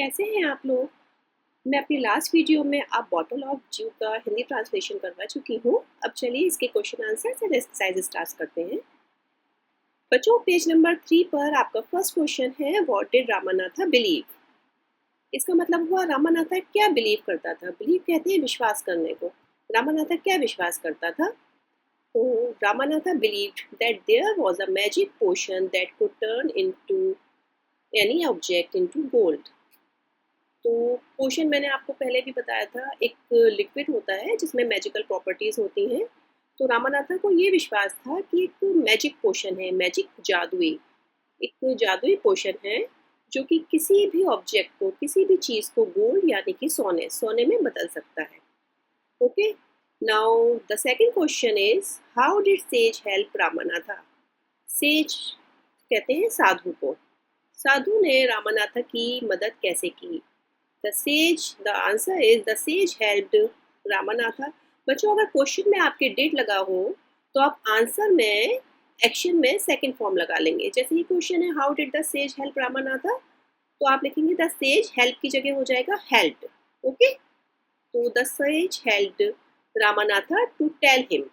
कैसे हैं आप लोग। मैं अपनी लास्ट वीडियो में आप बॉटल ऑफ ज्यू का हिंदी ट्रांसलेशन करवा चुकी हूँ। अब चलिए इसके क्वेश्चन आंसर से एक्सरसाइज स्टार्ट करते हैं। बच्चों, पेज नंबर 3 पर आपका फर्स्ट क्वेश्चन है, व्हाट डिड रामानाथा बिलीव। इसका मतलब हुआ रामानाथा क्या बिलीव करता था। बिलीव कहते हैं विश्वास करने को। रामानाथा क्या विश्वास करता था? तो Ramanatha believed that there was a magic potion that could turn into any object into gold. तो पोशन मैंने आपको पहले भी बताया था, एक लिक्विड होता है जिसमें मैजिकल प्रॉपर्टीज़ होती हैं। तो रामानाथा को ये विश्वास था कि एक मैजिक पोशन है, मैजिक एक जादुई पोशन है जो कि किसी भी ऑब्जेक्ट को, किसी भी चीज़ को गोल्ड यानी कि सोने में बदल सकता है। Okay, now the second question is, how did sage help Ramanatha. Sage कहते हैं साधु को। साधु ने रामानाथा की मदद कैसे की? The answer is the sage helped Ramanatha. बच्चों, अगर क्वेश्चन में आपके डिड लगा हो तो आप आंसर में एक्शन में सेकंड फॉर्म लगा लेंगे। जैसे ये क्वेश्चन है, how did the sage help Ramanatha, तो आप लिखेंगे द सेज हेल्प की जगह हो जाएगा हेल्प्ड। ओके, तो the sage helped Ramanatha to tell him,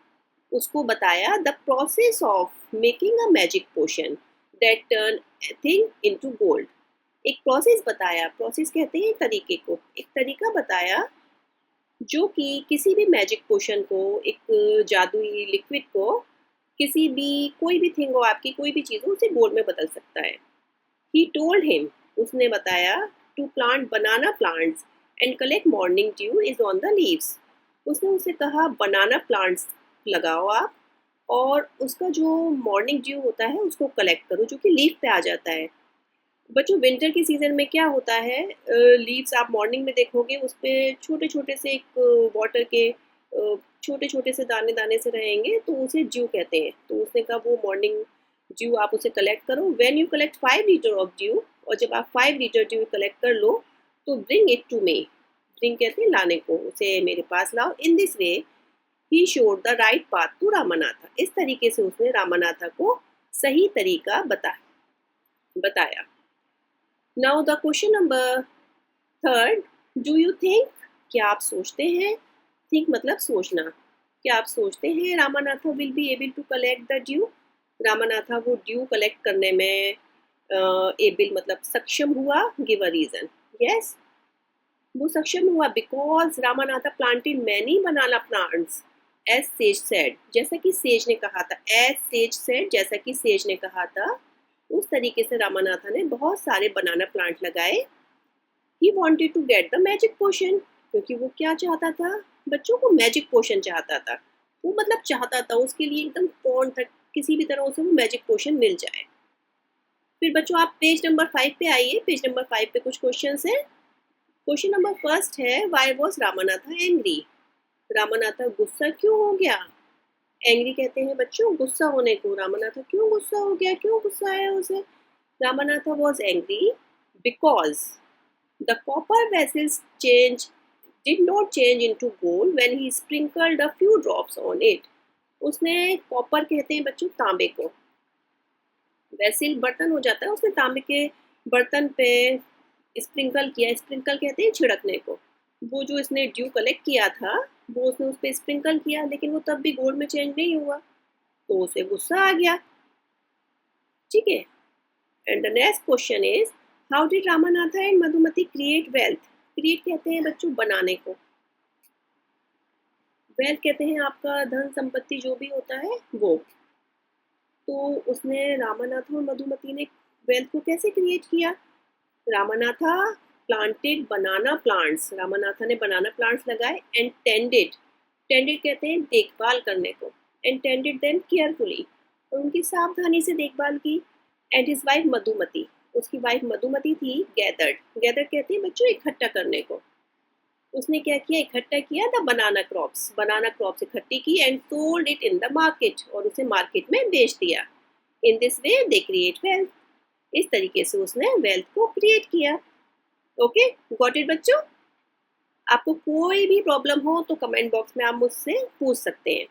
उसको बताया the process of making a magic potion that turn thing into gold. एक प्रोसेस बताया, प्रोसेस कहते हैं तरीके को, एक तरीका बताया जो कि किसी भी मैजिक पोशन को, एक जादुई लिक्विड को, किसी भी कोई भी थिंग हो, आपकी कोई भी चीज़ हो, उसे गोल्ड में बदल सकता है। ही टोल्ड हिम, उसने बताया, to plant banana plants and collect morning dew is on the leaves. उसने उसे कहा बनाना प्लांट्स लगाओ आप, और उसका जो मॉर्निंग ड्यू होता है उसको कलेक्ट करो, जो कि लीफ पे आ जाता है। बच्चों, विंटर की सीज़न में क्या होता है, लीव्स आप मॉर्निंग में देखोगे उस पे छोटे-छोटे से एक वाटर के छोटे-छोटे से दाने-दाने से रहेंगे, तो उसे ड्यू कहते हैं। तो उसने कहा वो मॉर्निंग ड्यू आप उसे कलेक्ट करो। When you collect 5 litre of due, और जब आप 5 लीटर ड्यू कलेक्ट कर लो तो bring it to me. Bring कहते हैं लाने को, उसे मेरे पास लाओ। In this way he showed the right path to Ramanatha. इस तरीके से उसने रामानाथा को सही तरीका बताया। Now the question number third, do you think, क्या आप सोचते हैं? थिंक मतलब सोचना। क्या आप सोचते हैं Ramanatha will be able to collect the dew? Ramanatha वो ड्यू कलेक्ट करने में एबल मतलब सक्षम हुआ। Give a reason. यस, वो सक्षम हुआ because Ramanatha planted many banana plants as sage said, जैसा कि सेज ने कहा था। एज सेज सेड, जैसा कि सेज ने कहा था, उस तरीके से रामानाथा ने बहुत सारे बनाना प्लांट लगाए। He wanted to get the magic potion, क्योंकि वो क्या चाहता था? बच्चों को मैजिक पोशन चाहता था। वो मतलब चाहता था, उसके लिए एकदम कौन था, किसी भी तरह उसे वो मैजिक पोशन मिल जाए। फिर बच्चों आप पेज नंबर 5 पे आइए। पेज नंबर 5 पे कुछ क्वेश्चंस हैं। क्वेश्चन नंबर फर्स्ट है, why was Ramanatha angry. Ramanatha गुस्सा क्यों हो गया? एंग्री कहते हैं बच्चों गुस्सा होने को। रामानाथा क्यों गुस्सा हो गया, क्यों गुस्सा आया उसे? Ramanatha was angry because the copper vessels did not change into gold when he sprinkled a few drops on it. उसने, कॉपर कहते हैं बच्चों तांबे को, वैसिल बर्तन हो जाता है, उसने तांबे के बर्तन पे स्प्रिंकल किया। स्प्रिंकल कहते हैं छिड़कने को। वो जो इसने ड्यू कलेक्ट किया था वो उसने उस पर स्प्रिंकल किया, लेकिन वो तब भी गोल्ड में चेंज नहीं हुआ, तो उसे गुस्सा आ गया। ठीक है, and the next question is, how did Ramanatha and Madhumati create wealth. Create कहते हैं बच्चों बनाने को। वेल्थ कहते हैं आपका धन संपत्ति जो भी होता है वो। तो उसने, रामानाथा और मधुमती ने वेल्थ को कैसे क्रिएट किया? रामानाथा प्लांटेड बनाना प्लांट्स, रामानाथा ने बनाना प्लांट्स लगाए। एंड टेंडेड, टेंडेड कहते हैं देखभाल करने को। एंड टेंडेड देम केयरफुली, और उनकी सावधानी से देखभाल की। एंड हिज वाइफ मधुमती, उसकी वाइफ मधुमती थी गैदर्ड। गैदर्ड कहते हैं बच्चों इकट्ठा करने को। उसने क्या किया, इकट्ठा किया द बनाना क्रॉप्स इकट्ठी की। And sold it in the market, और उसे मार्केट में बेच दिया। इन this way they create wealth, इस तरीके से उसने वेल्थ को क्रिएट किया। ओके, गॉट इट बच्चों? आपको कोई भी प्रॉब्लम हो तो कमेंट बॉक्स में आप मुझसे पूछ सकते हैं।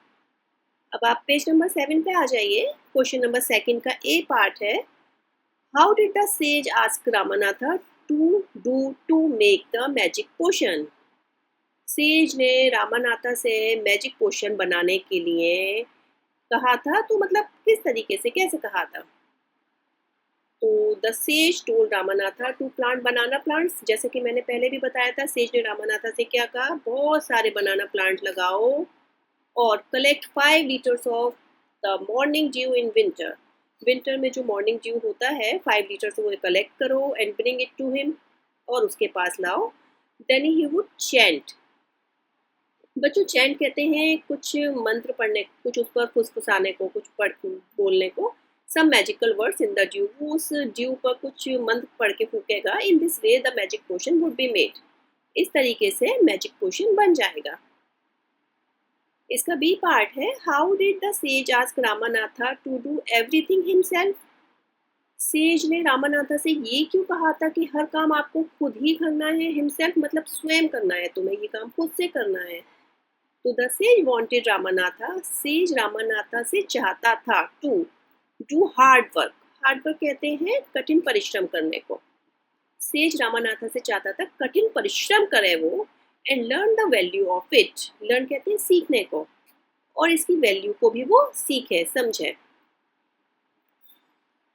अब आप पेज नंबर 7 पे आ जाइए। क्वेश्चन नंबर 2 का ए पार्ट है, how did the sage ask Ramanatha to do to make the magic potion? Sage ने रामानाथा से मैजिक पोशन बनाने के लिए कहा था, तो मतलब किस तरीके से, कैसे कहा था? तो the sage told Ramanatha to plant banana plants. जैसे कि मैंने पहले भी बताया था, सेज ने रामानाथा से क्या कहा? बहुत सारे बनाना प्लांट लगाओ और collect 5 litres of the morning due in winter. Winter में जो मॉर्निंग ड्यू होता है 5 लीटर्स वो कलेक्ट करो and bring it to him, और उसके पास लाओ। Then he would chant. बच्चों चैंट कहते हैं कुछ मंत्र पढ़ने, कुछ उस पर फुसफुसाने को, कुछ पढ़ बोलने को। Some magical words in the dew, वो उस ड्यू पर कुछ मंत्र पढ़ के फूकेगा। In this way the magic potion would be made. इस तरीके से मैजिक पोशन बन जाएगा। इसका बी पार्ट है, how did the sage ask Ramanatha to do everything himself. Sage ने रामानाथा से ये क्यों कहा था कि हर काम आपको खुद ही करना है? हिमसेल्फ मतलब स्वयं करना है, तुम्हें ये काम खुद से करना है। तो the sage wanted Ramanatha, sage Ramanatha से चाहता था to do hard work. Hard work कहते हैं कठिन परिश्रम करने को। सेज रामानाथा से चाहता था कठिन परिश्रम करे वो, and learn the value of it. Learn कहते हैं सीखने को, और इसकी वैल्यू को भी वो सीखे, समझे।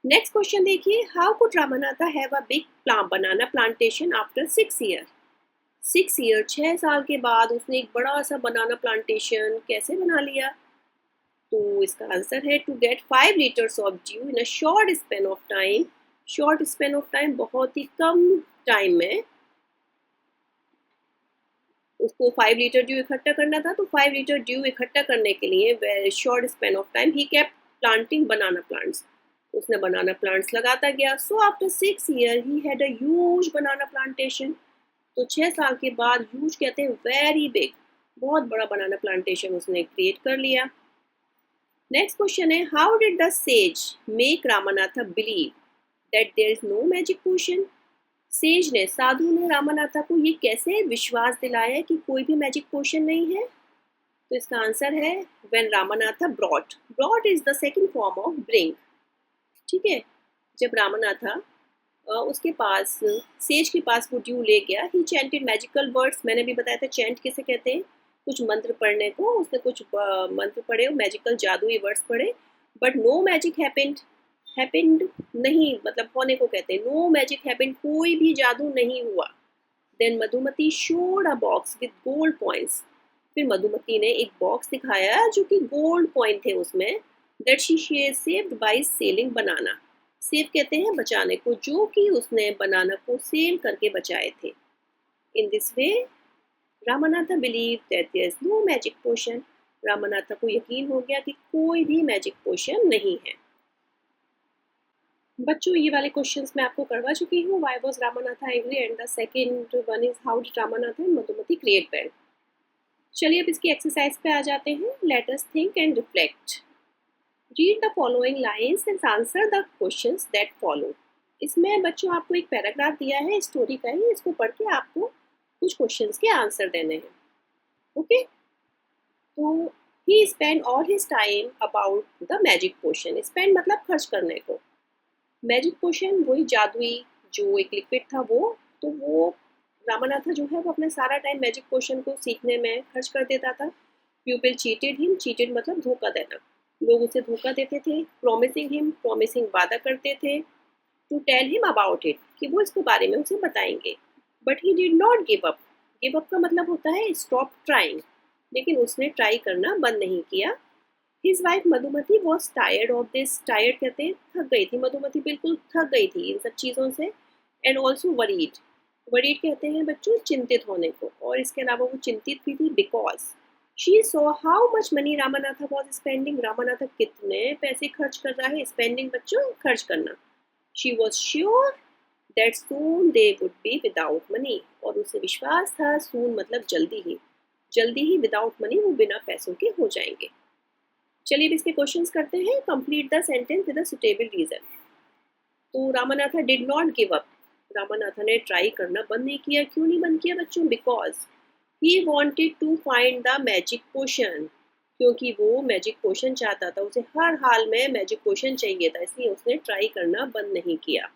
नेक्स्ट क्वेश्चन देखिए, how could Ramanatha have a big banana plantation after 6 year. 6 year 6 साल के बाद उसने एक बड़ा सा बनाना प्लांटेशन कैसे बना लिया? तो इसका आंसर है to get 5 litres of dew in a short span of time. Short span of time बहुत ही कम टाइम में उसको 5 लीटर ड्यू इकट्ठा करना था। तो 5 लीटर ड्यू इकट्ठा करने के लिए short span of time he kept planting banana plants. उसने बनाना प्लांट्स लगाता गया। So after 6 year he had a huge banana plantation. तो 6 साल के बाद, ह्यूज कहते हैं वेरी बिग, बहुत बड़ा बनाना प्लांटेशन उसने क्रिएट कर लिया। नेक्स्ट क्वेश्चन है, how did the sage make Ramanatha believe that there is no magic potion. Sage ने, साधु ने रामानाथा को ये कैसे विश्वास दिलाया कि कोई भी मैजिक पोशन नहीं है? तो इसका आंसर है when Ramanatha brought. Brought is the second form of bring. ठीक है, जब रामानाथा उसके पास, सेज के पास वो ड्यू ले गया, ही चैंटेड मैजिकल वर्ड्स। मैंने भी बताया था चैंट किसे कहते हैं, कुछ मंत्र पढ़ने को। उसने कुछ मंत्र पढ़े, मैजिकल जादुई वर्ड्स पढ़े, बट नो मैजिक हैपेंड नहीं, मतलब होने को कहते हैं। नो मैजिक हैपेंड, कोई भी जादू नहीं हुआ। Then Madhumati showed a box with gold points. फिर मधुमती ने एक बॉक्स दिखाया जो कि गोल्ड पॉइंट थे उसमें। That she saved by selling banana. Save कहते हैं बचाने को, जो कि उसने बनाना को सेल करके बचाए थे। In this way Ramanatha believe that there is no magic potion. Ramanatha को यकीन हो गया कि कोई भी मैजिक पोशन नहीं है। बच्चों ये वाले क्वेश्चंस मैं आपको करवा चुकी हूँ। Why was Ramanatha angry, and the second one is how did Ramanatha and Madhumati create wealth. चलिए अब इसकी एक्सरसाइज पे आ जाते हैं। Let us think and reflect. Read the following lines and answer the questions that follow. इसमें बच्चों आपको एक पैराग्राफ दिया है स्टोरी का ही, इसको पढ़ के आपको कुछ क्वेश्चंस के आंसर देने हैं। ओके, तो he spend all his time about the magic potion. Spend मतलब खर्च करने को। मैजिक पोशन वही जादुई जो एक लिक्विड था वो, तो वो रामानाथा जो है वो अपना सारा टाइम मैजिक पोशन को सीखने में खर्च कर देता था। प्यूपिल चीटेड हिम, चीटेड मतलब धोखा देना, लोग उसे धोखा देते थे। प्रॉमिसिंग हिम, प्रॉमिसिंग वादा करते थे। To tell him about it, कि वो इसके बारे में उसे बताएंगे। But he did not give up. Give up का मतलब होता है स्टॉप ट्राइंग, लेकिन उसने ट्राई करना बंद नहीं किया। His wife Madhumati was tired of this. Tired कहते हैं थक गई थी, मधुमती बिल्कुल थक गई थी इन सब चीज़ों से। एंड ऑल्सो वरीड, वरीड कहते हैं बच्चों चिंतित होने को, और इसके अलावा वो चिंतित भी थी because she saw how much money Ramanatha was spending. Ramanatha कितने पैसे खर्च कर रहा है, स्पेंडिंग बच्चों खर्च करना। She was sure that soon they would be without money, और उसे विश्वास था सून मतलब जल्दी ही विदाउट मनी वो बिना पैसों के हो जाएंगे। चलिए अब इसके क्वेश्चंस करते हैं। Complete the sentence with a suitable reason. तो Ramanatha did not give up. Ramanatha ने ट्राई करना बंद नहीं किया। क्यों नहीं बंद किया बच्चों? Because he wanted to find the magic potion, क्योंकि वो मैजिक पोशन चाहता था, उसे हर हाल में मैजिक पोशन चाहिए था, इसलिए उसने ट्राई करना बंद नहीं किया।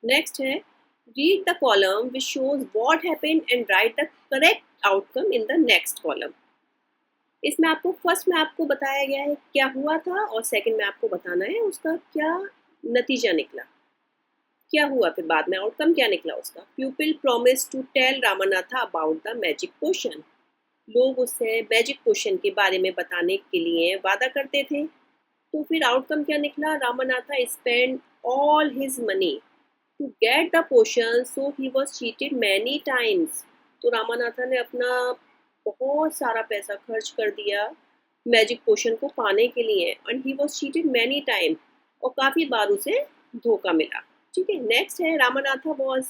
नेक्स्ट है read the column which shows what happened and right the correct outcome in the next column. इसमें आपको फर्स्ट में आपको बताया गया है क्या हुआ था और सेकंड में आपको बताना है उसका क्या नतीजा निकला, क्या हुआ फिर बाद में आउटकम क्या निकला उसका। Pupil promise to tell Ramanatha about the magic potion. लोग उससे मैजिक पोशन के बारे में बताने के लिए वादा करते थे। तो फिर आउटकम क्या निकला, Ramanatha spend all his money to get the potion so he was cheated many times. तो रामानाथा ने अपना बहुत सारा पैसा खर्च कर दिया मैजिक पोशन को पाने के लिए and he was cheated many time, और काफ़ी बार उसे धोखा मिला। ठीक है, नेक्स्ट है Ramanatha was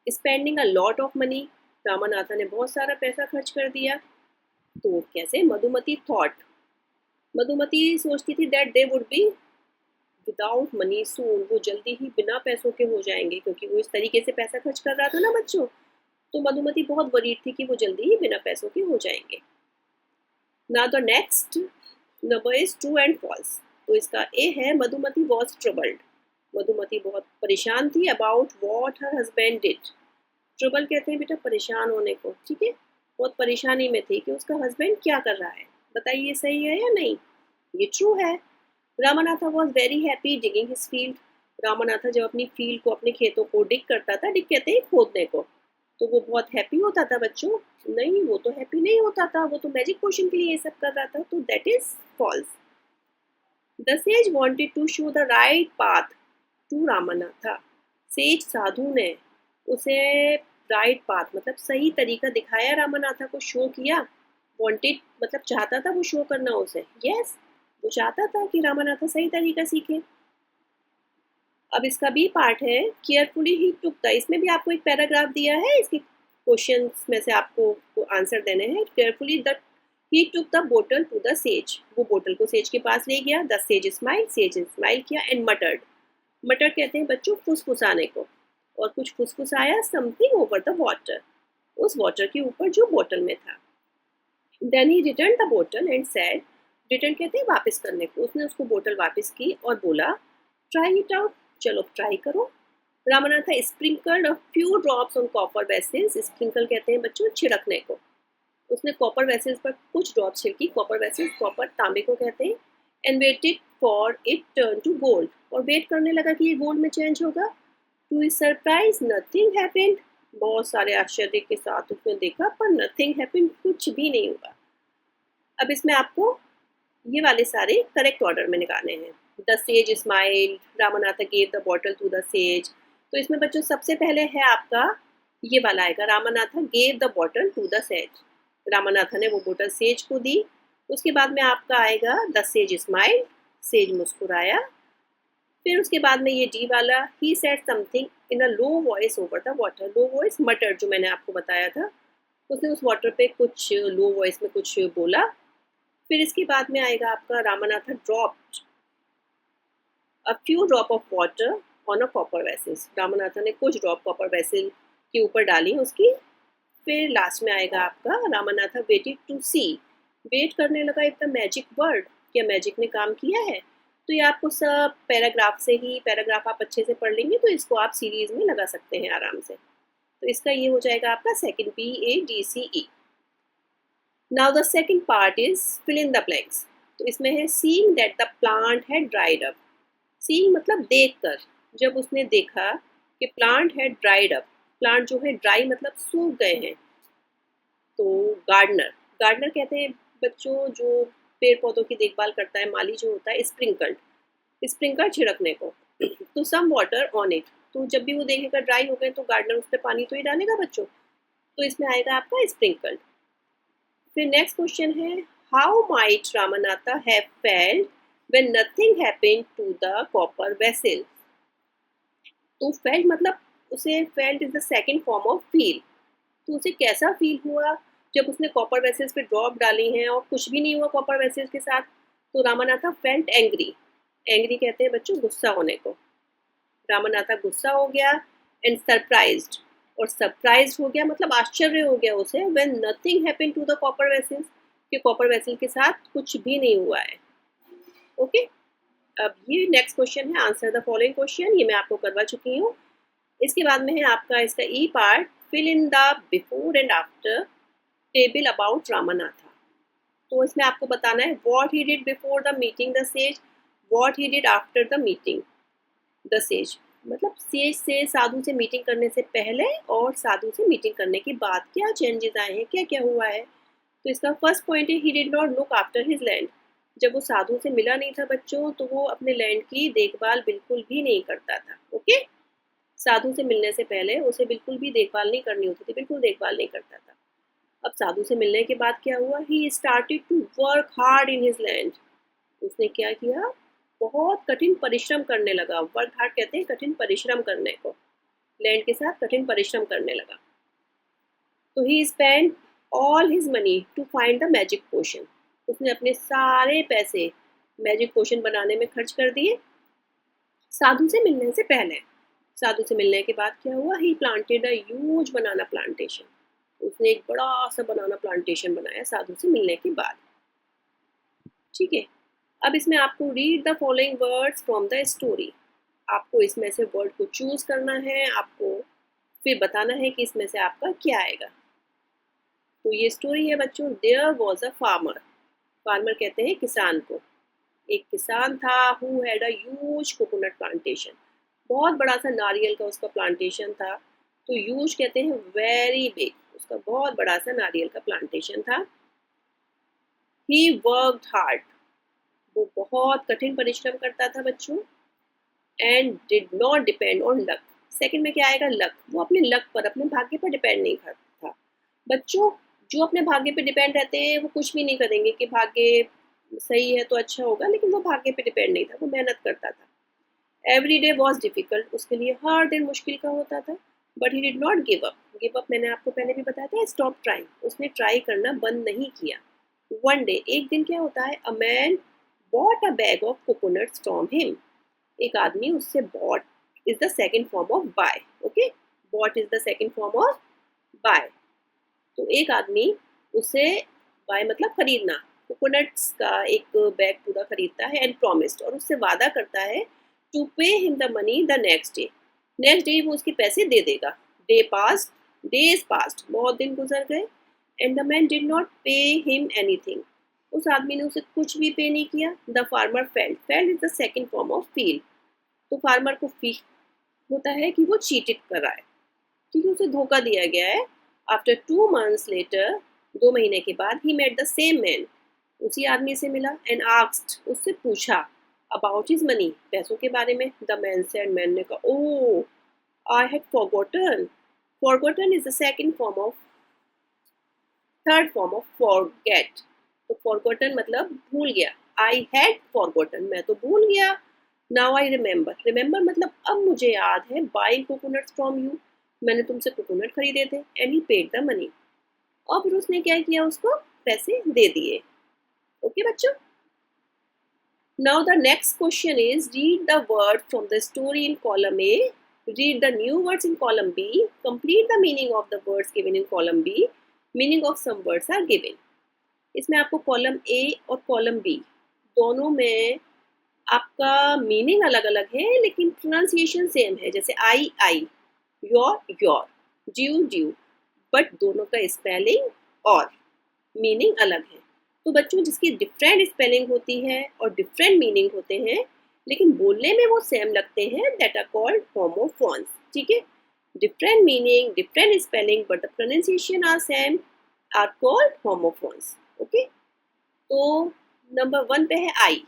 spending a lot of money. Ramanatha ने बहुत सारा पैसा खर्च कर दिया। तो कैसे, मधुमती थॉट, मधुमती सोचती थी that they would be without money soon, वो जल्दी ही बिना पैसों के हो जाएंगे क्योंकि वो इस तरीके से पैसा खर्च कर रहा था ना बच्चों। तो मधुमती बहुत वरीड थी कि वो जल्दी ही बिना पैसों के हो जाएंगे। Now the next number is true and false. तो इसका ए है मधुमती वॉज ट्रबल्ड। मधुमती बहुत परेशान थी about what her husband did. Trouble कहते हैं बेटा परेशान होने को, ठीक है, बहुत परेशानी में थी कि उसका हस्बैंड क्या कर रहा है। बताइए सही है या नहीं, ये ट्रू है। Ramanatha was very happy digging his field. Ramanatha जब अपनी फील्ड को, अपने खेतों को डिग करता था, डिग कहते हैं खोदने को, तो वो बहुत हैप्पी होता था बच्चों। नहीं, वो तो हैप्पी नहीं होता था, वो तो मैजिक पोशन के लिए ये सब कर रहा था। तो that is false. The sage wanted to show the right path to Ramanatha. Sage साधु ने उसे राइट पाथ मतलब सही तरीका दिखाया, रामानाथा को शो किया। वांटेड मतलब चाहता था वो शो करना उसे, यस वो चाहता था कि रामानाथा सही तरीका सीखे। अब इसका बी पार्ट है केयरफुली ही टुक द। इसमें भी आपको एक पैराग्राफ दिया है, इसके क्वेश्चंस में से आपको आंसर देने हैं। Carefully the he took the bottle to the sage. वो बोतल को सेज के पास ले गया। द सेज स्माइल किया एंड मटर्ड। मटर्ड कहते हैं बच्चों फुसफुसाने को, और कुछ फुसफुसाया समथिंग ओवर द वाटर, उस वाटर के ऊपर जो बोतल में था। Then he return the bottle and said, return कहते हैं वापस करने को, उसने उसको बोतल वापस की और बोला ट्राई इट आउट, चलो ट्राई करो। Ramanatha sprinkled a few drops on copper vessels. Sprinkle कहते हैं बच्चों छिड़कने को। उसने कॉपर वेसल्स पर कुछ ड्रॉप्स छिड़की। कॉपर वेसल्स कॉपर तांबे को कहते हैं। And waited for it turn to gold, और वेट करने लगा कि ये गोल्ड में चेंज होगा। To his surprise nothing happened. बहुत सारे आश्चर्य के साथ उसने देखा पर नथिंग हैपेंड, कुछ भी नहीं हुआ। अब इसमें आपको ये वाले सारे करेक्ट ऑर्डर में निकालने हैं। The sage smile, Ramanatha gave the bottle to the sage. तो इसमें बच्चों सबसे पहले है आपका ये वाला आएगा, Ramanatha gave the bottle to the sage. Ramanatha ने वो बोतल सेज को दी। उसके बाद में आपका आएगा द सेज स्माइल, सेज मुस्कुराया। फिर उसके बाद में ये डी वाला, he said something in a low voice over the water. Low voice मटर जो मैंने आपको बताया था, उसने उस वाटर पे कुछ लो वॉइस में कुछ बोला। फिर इसके बाद में आएगा आपका Ramanatha dropped a few drop of water on a copper vessel. Ramanatha ने कुछ ड्रॉप कॉपर वेसल के ऊपर डाली उसकी। फिर लास्ट में आएगा आपका Ramanatha weighted to C, wait करने लगा इफ द मैजिक वर्ड, क्या मैजिक ने काम किया है। तो ये आपको सब पैराग्राफ से ही, पैराग्राफ आप अच्छे से पढ़ लेंगे तो इसको आप सीरीज में लगा सकते हैं आराम से। तो इसका ये हो जाएगा आपका second PADCE। Now the second part is fill in the blanks. तो इसमें है seeing that the plant had dried up. Seeing मतलब देखकर, जब उसने देखा कि plant had dried up, plant जो है ड्राई मतलब सूख गए हैं। तो गार्डनर, गार्डनर कहते हैं बच्चों जो पेड़ पौधों की देखभाल करता है, माली जो होता है, स्प्रिंकल्ड, स्प्रिंकल छिड़कने को। तो सम वाटर ऑन इट, तो जब भी वो देखेगा ड्राई हो गए तो गार्डनर उस पर पानी तो ही डालेगा बच्चों। तो इसमें आएगा आपका स्प्रिंकल्ड। फिर नेक्स्ट क्वेश्चन है how might Ramanatha have felt when nothing happened to the copper vessel. तो फेल्ट मतलब उसे, felt is the second form of feel. तो उसे कैसा फील हुआ जब उसने कॉपर वेसल्स पे ड्रॉप डाली हैं और कुछ भी नहीं हुआ कॉपर वेसल्स के साथ। तो रामानाथा फेल्ट एंग्री, एंग्री कहते हैं बच्चों गुस्सा होने को। रामानाथा गुस्सा हो गया एंड सरप्राइज्ड, और सरप्राइज हो गया मतलब आश्चर्य हो गया उसे, when nothing happened to the copper vessels, कि कॉपर वेसल के साथ कुछ भी नहीं हुआ है। ओके अब ये नेक्स्ट क्वेश्चन है, आंसर द फॉलोइंग क्वेश्चन, ये मैं आपको करवा चुकी हूँ। इसके बाद में है आपका इसका E part, fill in the before and after table about Ramanatha. तो इसमें आपको बताना है what he did before the meeting the sage, what he did after the meeting the sage. मतलब सेज से साधु से मीटिंग करने से पहले और साधु से मीटिंग करने के बाद क्या चेंजेस आए हैं, क्या क्या हुआ है। तो इसका फर्स्ट पॉइंट है ही did not look after his land. जब वो साधु से मिला नहीं था बच्चों, तो वो अपने लैंड की देखभाल बिल्कुल भी नहीं करता था। ओके, साधु से मिलने से पहले उसे बिल्कुल भी देखभाल नहीं करनी होती थी, बिल्कुल देखभाल नहीं करता था। अब साधु से मिलने के बाद क्या हुआ, he started to work hard in his land. उसने क्या किया, बहुत कठिन परिश्रम करने लगा। वर्क हार्ड कहते हैं कठिन परिश्रम करने को, लैंड के साथ कठिन परिश्रम करने लगा। तो he spend all his money to find the magic potion. उसने अपने सारे पैसे मैजिक पोशन बनाने में खर्च कर दिए साधु से मिलने से पहले। साधु से मिलने के बाद क्या हुआ, he planted a huge banana plantation. उसने एक बड़ा सा बनाना प्लांटेशन बनाया साधु से मिलने के बाद। ठीक है, अब इसमें आपको read the following words from the story. आपको इसमें से वर्ड को चूज करना है, आपको फिर बताना है कि इसमें से आपका क्या आएगा। तो ये स्टोरी है बच्चों, there was a farmer. Farmer कहते हैं किसान को। एक किसान था who had a huge coconut plantation. बहुत बड़ा सा नारियल का उसका प्लांटेशन था। तो ह्यूज कहते हैं वेरी बिग, उसका बहुत बड़ा सा नारियल का प्लांटेशन था। ही वर्कड हार्ड, वो बहुत कठिन परिश्रम करता था बच्चों। And did not depend on luck. Second में क्या आएगा, लक। वो अपने लक पर, अपने भाग्य पर डिपेंड नहीं करता था। बच्चों जो अपने भाग्य पे डिपेंड रहते हैं वो कुछ भी नहीं करेंगे कि भाग्य सही है तो अच्छा होगा, लेकिन वो भाग्य पे डिपेंड नहीं था, वो मेहनत करता था। एवरी डे वॉज डिफिकल्ट, उसके लिए हर दिन मुश्किल का होता था। But he did not give up. Give up मैंने आपको पहले भी बताया था, स्टॉप ट्राइंग। उसने ट्राई करना बंद नहीं किया। वन डे, एक दिन क्या होता है, a man bought a bag of coconuts from him. एक आदमी उससे bought is the second form of buy. Okay, bought is the second form of buy. तो एक आदमी उसे, बाय मतलब खरीदना, कोकोनट्स का एक बैग पूरा खरीदता है एंड प्रॉमिस्ड, और उससे वादा करता है to pay him the money the next day. Next day वो उसके पैसे दे देगा। डे पास्ट, डेज पास्ट, बहुत दिन गुजर गए and the man did not pay him anything. उस आदमी ने उसे कुछ भी पे नहीं किया। The farmer felt, felt is the second form of feel. तो फार्मर को फील होता है कि वो चीटेड कर रहा है, क्योंकि उसे धोखा दिया गया है। आफ्टर 2 months लेटर, 2 महीने के बाद, he met the same man, उसी आदमी से मिला एंड आस्क्ड, उससे पूछा अबाउट हिज मनी, पैसों के बारे में। द मैन सेड, मैन ने कहा, oh I had forgotten. Forgotten is the second form of, third form of forget. तो फॉरगॉटन मतलब भूल गया। आई हैड फॉरगॉटन, मैं तो भूल गया। नाउ आई रिमेंबर, रिमेंबर मतलब अब मुझे याद है। बाइंग कोकोनट्स फ्रॉम यू, मैंने तुमसे कोकोनट खरीदे थे। And he paid the money, और फिर उसने क्या किया, उसको पैसे दे दिए। ओके बच्चों, now the next question is read the word from the story in column A, read the new words in column B, complete the meaning of the words given in column B, meaning of some words are given. इसमें आपको column A और column B दोनों में आपका meaning अलग अलग है, लेकिन प्रोनाउंसिएशन सेम है। जैसे आई, योर, ड्यू, ड्यू, बट दोनों का स्पेलिंग और मीनिंग अलग है। तो बच्चों जिसकी डिफरेंट स्पेलिंग होती है और डिफरेंट मीनिंग होते हैं, लेकिन बोलने में वो सेम लगते हैं, दैट आर कॉल्ड होमोफोन्स। ठीक है, different meaning, different spelling, but the pronunciation are same, are called homophones. Okay, तो नंबर 1 पे है आई।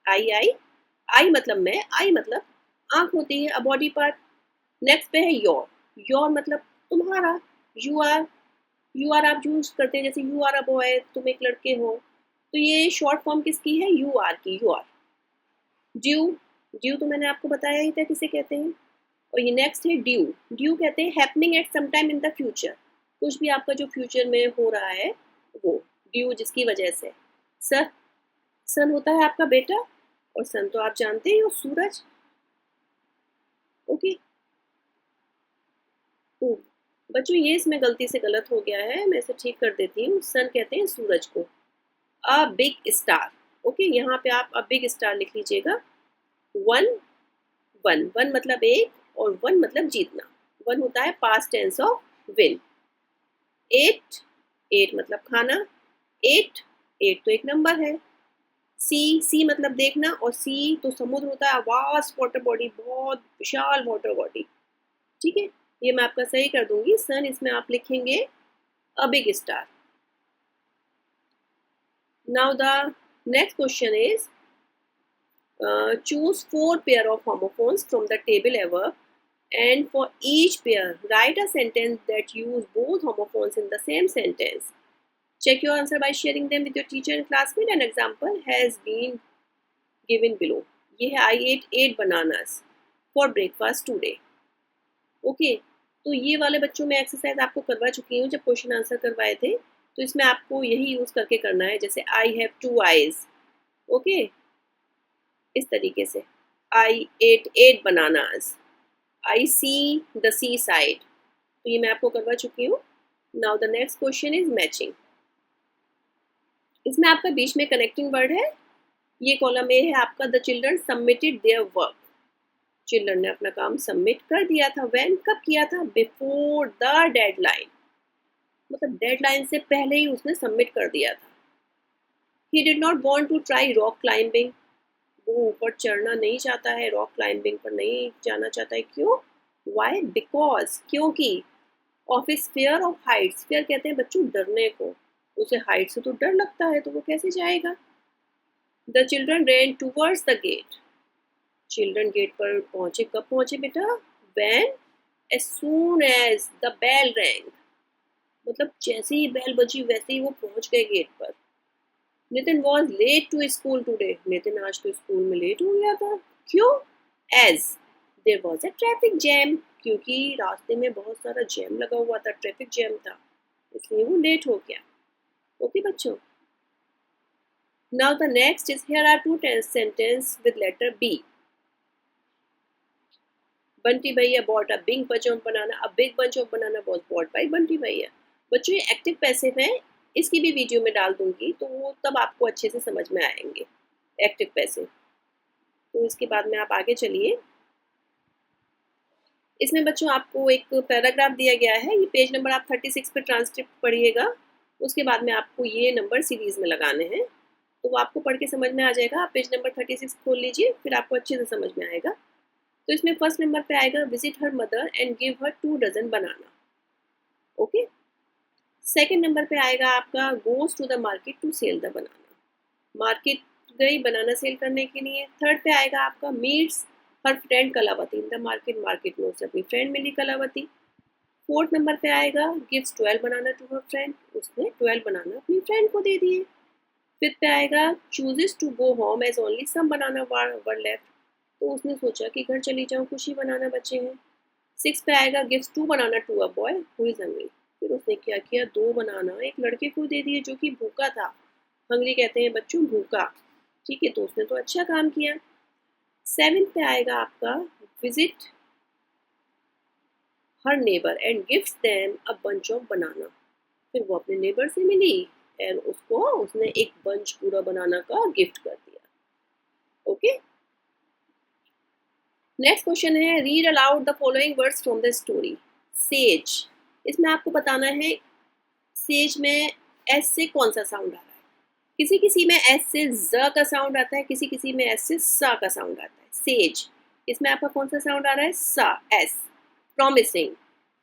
आई मतलब मैं, आई मतलब आंख होती है, अ बॉडी पार्ट। नेक्स्ट पे है योर, योर मतलब तुम्हारा। यू आर, यू आर आप यूज करते हैं, जैसे यू आर अ बॉय, तुम एक लड़के हो। तो ये शॉर्ट फॉर्म किसकी है, यू आर की, यू आर। ड्यू, ड्यू तो मैंने आपको बताया ही था किसे कहते हैं। और ये नेक्स्ट है ड्यू, ड्यू कहते हैं happening at some time in the future, कुछ भी आपका जो फ्यूचर में हो रहा है वो ड्यू, जिसकी वजह से। सर, सन होता है आपका बेटा, और सन तो आप जानते ही हो, सूरज। ओके, बच्चों ये इसमें गलती से गलत हो गया है, मैं इसे ठीक कर देती हूँ। सन कहते हैं सूरज को। A big star. ओके, यहाँ पे आप अ बिग स्टार लिख लीजिएगा। वन, वन, वन मतलब एक और वन मतलब जीतना। वन होता है past tense of win. Ate, ate मतलब खाना। एट, एट तो एक नंबर है। सी, सी मतलब देखना, और सी तो समुद्र होता है, वास्ट वाटर बॉडी, बहुत विशाल वाटर बॉडी। ठीक है, ये मैं आपका सही कर दूंगी। सन इसमें आप लिखेंगे a big star. Now the next question is choose 4 pair of homophones from the table above, and for each pair write a sentence that use both homophones in the same sentence. Check your answer by sharing them with your teacher and classmate. An example has been given below. ये है I ate 8 bananas for breakfast today. Okay, तो ये वाले बच्चों में exercise आपको करवा चुकी हूँ जब क्वेश्चन आंसर करवाए थे। तो इसमें आपको यही यूज करके करना है, जैसे आई हैव 2 eyes। ओके, इस तरीके से I ate 8 bananas, I see the sea side. तो ये मैं आपको करवा चुकी हूँ। Now the next question is matching. इसमें आपका बीच में कनेक्टिंग वर्ड है। ये कॉलम ए है आपका the children submitted their work. Children ने अपना काम सबमिट कर दिया था। व्हेन, कब किया था? बिफोर द डेडलाइन, मतलब डेडलाइन से पहले ही उसने सबमिट कर दिया था। He did not want to try rock climbing. वो ऊपर चढ़ना नहीं चाहता है, रॉक क्लाइंबिंग पर नहीं जाना चाहता है। क्यों? वाई? बिकॉज, क्योंकि of his fear of Heights. Fear कहते हैं बच्चों डरने को, उसे हाइट से तो डर लगता है, तो वो कैसे जाएगा? The children ran towards the gate. Children gate पर पहुंचे, कब पहुंचे बेटा? When, as soon as the bell rang, मतलब जैसे ही बेल बजी वैसे ही वो पहुंच गए गेट पर। Nitin was late to school today. Nitin आज तो स्कूल में लेट हो गया था। क्यों? As there was a traffic jam, क्योंकि रास्ते में बहुत सारा जैम लगा हुआ था, ट्रैफिक जैम था, इसलिए वो लेट हो गया। ओके बच्चों, now the next is here are 2 sentence with letter B. Bunty bhaiya bought a big bunch of banana. A big bunch of banana was bought by Bunty bhaiya. बच्चों ये एक्टिव पैसिव है, इसकी भी वीडियो में डाल दूंगी, तो वो तब आपको अच्छे से समझ में आएंगे एक्टिव पैसिव। तो इसके बाद में आप आगे चलिए। इसमें बच्चों आपको एक पैराग्राफ दिया गया है, ये पेज नंबर आप 36 पे ट्रांसक्रिप्ट पढ़िएगा। उसके बाद में आपको ये नंबर सीरीज में लगाने हैं, तो वो आपको पढ़ के समझ में आ जाएगा। आप पेज नंबर 36 खोल लीजिए, फिर आपको अच्छे से समझ में आएगा। तो इसमें फर्स्ट नंबर पे आएगा visit her mother and give her 2 dozen banana. Okay, second number पे आएगा आपका goes to the market to sell the banana. Market गई बनाना सेल करने के लिए। थर्ड पे आएगा आपका meets her friend Kalavati in the market. Market में उससे अपनी फ्रेंड मिली कलावती। फोर्थ नंबर पे आएगा gives 12 banana to her friend. उसने 12 बनाना अपनी फ्रेंड को दे दिए। फिफ्थ पे आएगा chooses to go home as only some banana were left. तो उसने सोचा कि घर चली जाऊँ, कुछ ही बनाना बचे हैं। सिक्स पे आएगा gives 2 banana to a boy who is hungry. फिर उसने क्या किया, 2 बनाना एक लड़के को दे दिए जो कि भूखा था। हंग्री कहते हैं बच्चों भूखा। ठीक है, तो उसने तो अच्छा काम किया। सेवेंथ पे आएगा आपका visit her neighbour and gifts them a bunch of बनाना। फिर वो अपने नेबर से मिली एंड उसको उसने एक बंच पूरा बनाना का गिफ्ट कर दिया। ओके, नेक्स्ट क्वेश्चन है read aloud the following words from the story. Says, इसमें आपको बताना है सेज में एस से कौन सा साउंड आ रहा है। किसी किसी में एस से ज का साउंड आता है, किसी किसी में एस से सा का साउंड आता है। सेज, इसमें आपका कौन सा साउंड आ रहा है? सा, एस। प्रॉमिसिंग,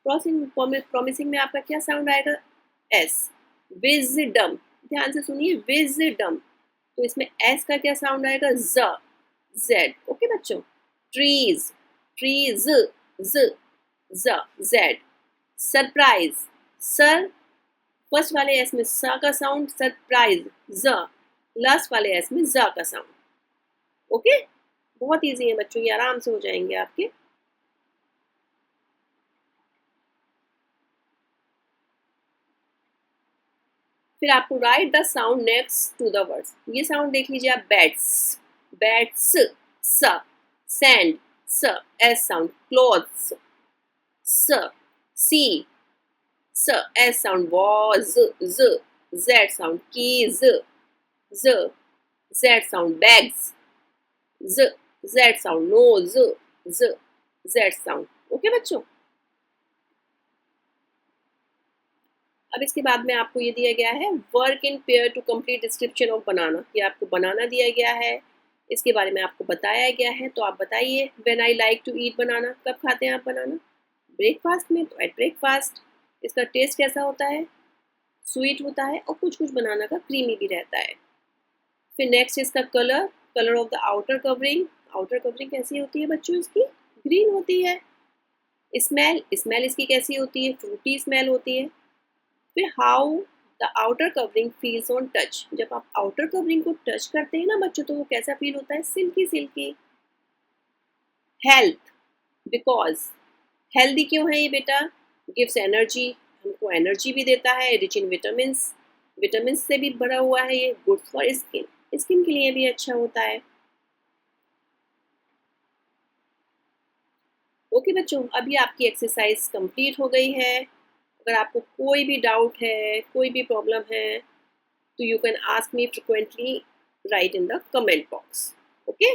प्रॉमिसिंग में आपका क्या साउंड आएगा? एस। विजडम, ध्यान से सुनिए, विजडम, तो इसमें एस का क्या साउंड आएगा? ज, जेड। ओके बच्चों, ट्रीज, ट्रीज, ज, जेड। सरप्राइज, सर, फर्स्ट वाले एस में स का साउंड, सरप्राइज ज, लास्ट वाले एस में ज का साउंड। ओके, बहुत इजी है बच्चों, ये आराम से हो जाएंगे आपके। फिर आपको write the sound next to the words. ये साउंड देख लीजिए आप, bats, bats, s, sand, s, S sound, clothes, s, C, s, S sound, was, z, Z sound, keys, z, z sound, bags, z, Z sound, no, z, Z sound. Okay बच्चों, अब इसके बाद में आपको ये दिया गया है work in pair to complete description of banana. ये आपको बनाना दिया गया है, इसके बारे में आपको बताया गया है। तो आप बताइए, when I like to eat banana, कब खाते हैं आप बनाना? ब्रेकफास्ट में। तो एट ब्रेकफास्ट। इसका टेस्ट कैसा होता है? स्वीट होता है, और कुछ कुछ बनाना का क्रीमी भी रहता है। फिर नेक्स्ट इसका colour, colour of the outer covering. Outer covering कैसी होती है बच्चों? इसकी ग्रीन होती है। स्मेल, स्मेल इसकी कैसी होती है? फ्रूटी स्मेल होती है। फिर how the outer covering feels on touch. जब आप आउटर कवरिंग को टच करते हैं ना बच्चों, तो वो कैसा फील होता है? Silky silky. Health, because healthy क्यों है ये बेटा? गिव्स एनर्जी, हमको एनर्जी भी देता है। रिच इन विटामिन, विटामिन से भी भरा हुआ है ये। गुड फॉर स्किन, स्किन के लिए भी अच्छा होता है। ओके बच्चों, अभी आपकी एक्सरसाइज कंप्लीट हो गई है। अगर आपको कोई भी डाउट है, कोई भी प्रॉब्लम है, तो you can ask me frequently, write in the comment box. Okay.